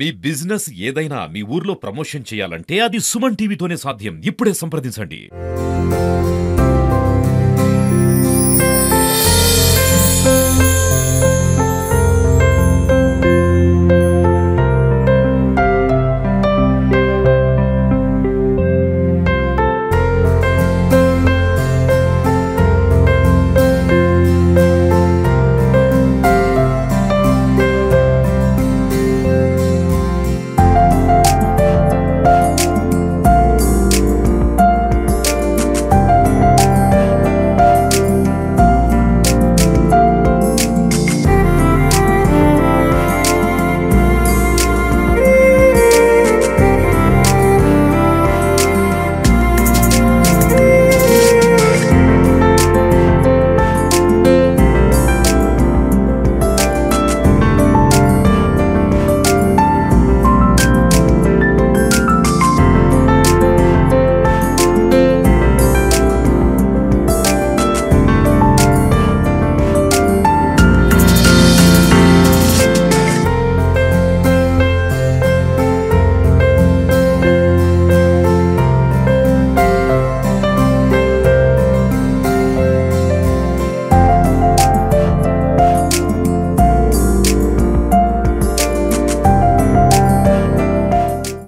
మీ business ఏదైనా మీ ఊర్లో promotion చేయాలంటే అది సుమన్ టీవీతోనే సాధ్యం. ఇప్పుడే సంప్రదించండి.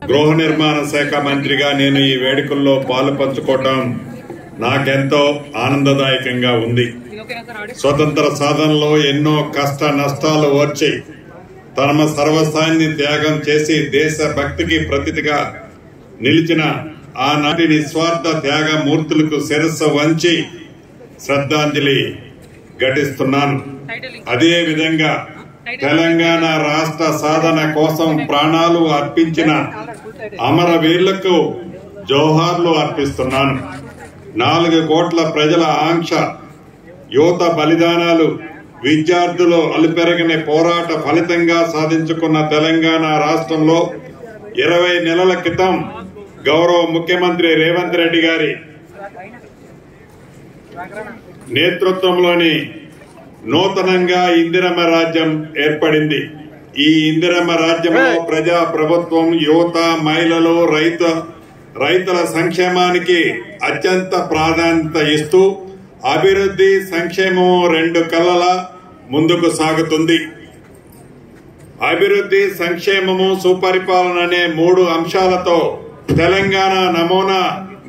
గృహ నిర్మాణ శాఖ మంత్రిగా నేను ఈ వేడుకల్లో పాలు పంచుకోవటం నాకెంతో ఆనందదాయకంగా ఉంది. స్వతంత్ర సాధనలో ఎన్నో కష్ట నష్టాలు ఓర్చి తమ సర్వస్వాన్ని త్యాగం చేసి దేశ భక్తికి ప్రతిగా నిలిచిన ఆనాటి నిస్వార్థ త్యాగమూర్తులకు శిరస్సు వంచి శ్రద్ధాంజలి ఘటిస్తున్నాను. అదే విధంగా తెలంగాణ రాష్ట్ర సాధన కోసం ప్రాణాలు అర్పించిన అమరవీరులకు జోహార్లు అర్పిస్తున్నాను. 4 కోట్ల ప్రజల ఆంక్ష, యువత బలిదానాలు, విద్యార్థులు అలుపెరగని పోరాట ఫలితంగా సాధించుకున్న తెలంగాణ రాష్ట్రంలో 20 నెలల క్రితం గౌరవ ముఖ్యమంత్రి రేవంత్ రెడ్డి గారి నేతృత్వంలోని నూతనంగా ఇందిరమ్మ రాజ్యం ఏర్పడింది. ఈ ఇందిరమ్మ రాజ్యంలో ప్రజా ప్రభుత్వం యువత, మహిళలు, రైతుల సంక్షేమానికి అత్యంత ప్రాధాన్యత ఇస్తూ అభివృద్ధి, సంక్షేమం 2 కళ్ళలా ముందుకు సాగుతుంది. అభివృద్ధి, సంక్షేమము, సుపరిపాలన అనే 3 అంశాలతో తెలంగాణ నమూనా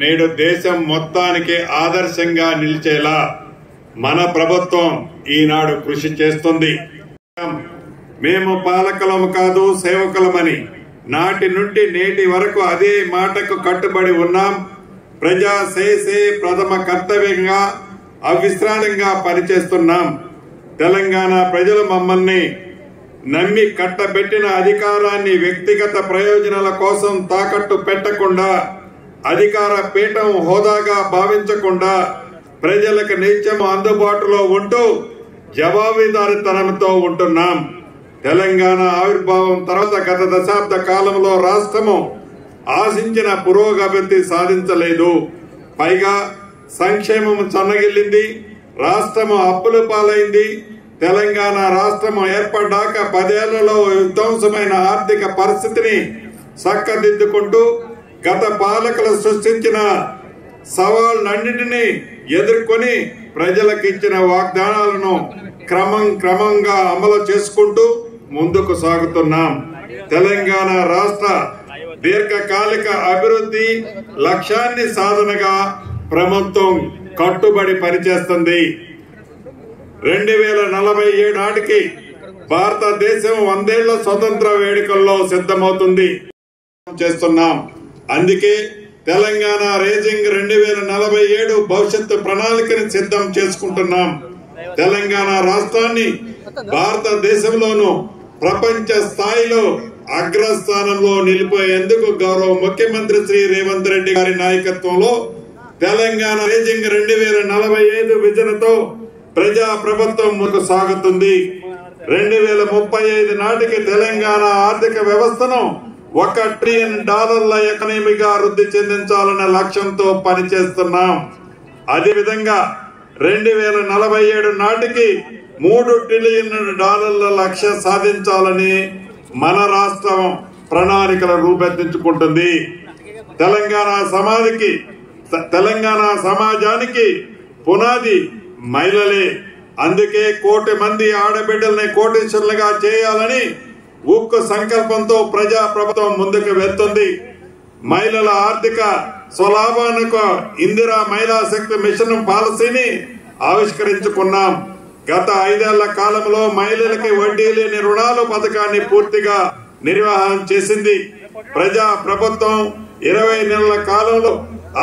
నేడు దేశం మొత్తానికి ఆదర్శంగా నిలిచేలా మన ప్రభుత్వం ఈనాడు కృషి చేస్తుంది. మేము పాలకులము కాదు, సేవకులమని నాటి నుండి నేటి వరకు అదే మాటకు కట్టుబడి ఉన్నాం. ప్రజా సేసే ప్రథమ కర్తవ్యంగా అవిశ్రాంతంగా పనిచేస్తున్నాం. తెలంగాణ ప్రజలు మమ్మల్ని నమ్మి కట్టబెట్టిన అధికారాన్ని వ్యక్తిగత ప్రయోజనాల కోసం తాకట్టు పెట్టకుండా, అధికార పీఠం హోదాగా భావించకుండా ప్రజలకు నిత్యం అందుబాటులో ఉంటూ జవాబుదారీతనంతో ఉంటున్నాం. తెలంగాణ ఆవిర్భావం తర్వాత గత దశాబ్ద కాలంలో రాష్ట్రము ఆశించిన పురోగతి సాధించలేదు. పైగా సంక్షేమం సన్నగిల్లింది, రాష్ట్రము అప్పుల పాలైంది. తెలంగాణ రాష్ట్రము ఏర్పడ్డాక 10 ఏళ్లలో విధ్వంసమైన ఆర్థిక పరిస్థితిని చక్కదిద్దుకుంటూ గత పాలకులు సృష్టించిన సవాళ్లన్నింటినీ ఎదుర్కొని ప్రజలకు ఇచ్చిన వాగ్దానాలను క్రమంగా అమలు చేసుకుంటూ ముందుకు సాగుతున్నాం. తెలంగాణ రాష్ట్ర దీర్ఘకాలిక అభివృద్ధి లక్ష్యాన్ని సాధనగా ప్రభుత్వం కట్టుబడి పనిచేస్తుంది. 2047 నాటికి భారతదేశం 100 ఏళ్ల స్వతంత్ర వేడుకల్లో సిద్ధమవుతుంది చేస్తున్నాం. అందుకే తెలంగాణ రేజింగ్ 2047 భవిష్యత్తు ప్రణాళికని సిద్ధం చేసుకుంటున్నాం. తెలంగాణ రాష్ట్రాన్ని భారతదేశంలోనూ ప్రపంచ స్థాయిలో అగ్రస్థానంలో నిలిపోయేందుకు గౌరవ ముఖ్యమంత్రి శ్రీ రేవంత్ రెడ్డి గారి నాయకత్వంలో తెలంగాణ రేజింగ్ 2045 విజన్తో ప్రజా ప్రభుత్వం ముందుకు సాగుతుంది. 2035 నాటికి తెలంగాణ ఆర్థిక వ్యవస్థను $1 ట్రిలియన్ ఎకనమీగా వృద్ధి చెందించాలనే లక్ష్యంతో పనిచేస్తున్నాం. అదేవిధంగా 2047 నాటికి $3 ట్రిలియన్ లక్ష్యం సాధించాలని మన రాష్ట్రం ప్రణాళికలు రూపొందించుకుంటుంది. తెలంగాణ సమాజానికి పునాది మహిళలే. అందుకే 1 కోటి మంది ఆడబిడ్డల్ని కోటీశ్వరులుగా చేయాలని ఉక్కు సంకల్పంతో ప్రజా ప్రభుత్వం ముందుకు వెళ్తుంది. మహిళల ఆర్థిక స్వలాభానికి ఇందిరా మహిళా శక్తి మిషన్ పాలసీని ఆవిష్కరించుకున్నాం. గత 5 ఏళ్ల కాలంలో మహిళలకి వడ్డీ లేని రుణాలు పథకాన్ని పూర్తిగా నిర్వహణ చేసింది. ప్రజా ప్రభుత్వం 20 నెలల కాలంలో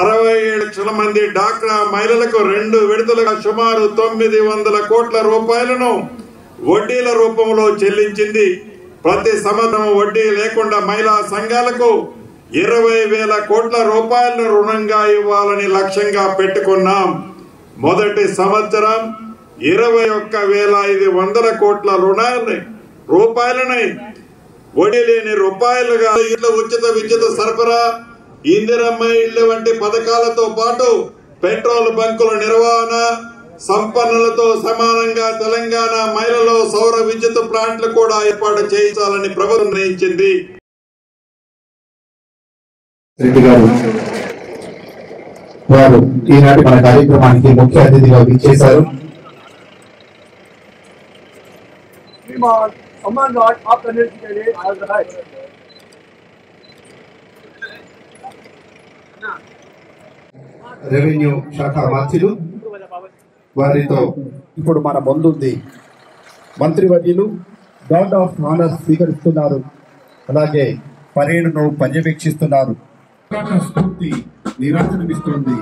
67 లక్షల మంది డాక్రా మహిళలకు 2 విడతలుగా సుమారు 900 కోట్ల రూపాయలను వడ్డీల రూపంలో చెల్లించింది. ప్రతి సంవత్సరం వడ్డీ లేకుండా మహిళా సంఘాలకు 20,000 కోట్ల రూపాయలను రుణంగా ఇవ్వాలని లక్ష్యంగా పెట్టుకున్నాం. మొదటి సంవత్సరం 21,500 కోట్ల రూపాయలని వడ్డీ లేని రూపాయలుగా ఇళ్ల ఉచిత విద్యుత్ సరఫరా, ఇందిరమ్మ ఇళ్లు వంటి పథకాలతో పాటు పెట్రోల్ బంకుల నిర్వహణ, సంపన్నులతో సమానంగా తెలంగాణ మహిళలు సౌర విద్యుత్ ప్లాంట్లు కూడా ఏర్పాటు చేయించాలని ప్రభుత్వం నిర్ణయించింది. వారు ఈనాటి మన కార్యక్రమానికి ముఖ్య అతిథిగా విచ్చేశారు. రెవెన్యూ శాఖ మంత్రులు వారితో ఇప్పుడు మన ముందుంది మంత్రివర్యులు గార్డ్ ఆఫ్ ఆనర్ స్వీకరిస్తున్నారు. అలాగే పరేడ్ను పర్యవేక్షిస్తున్నారు. స్ఫూర్తి నిరాశనమిస్తోంది.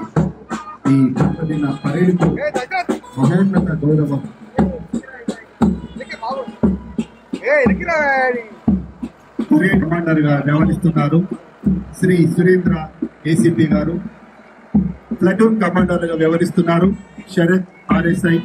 ఈ పరేడ్కు మహోన్నత గౌరవం. పరేడ్ కమాండర్ గా వ్యవహరిస్తున్నారు శ్రీ సురేంద్ర ఏసీపీ గారు. ప్లాటూన్ కమాండర్ గా వ్యవహరిస్తున్నారు శరత్ RSI.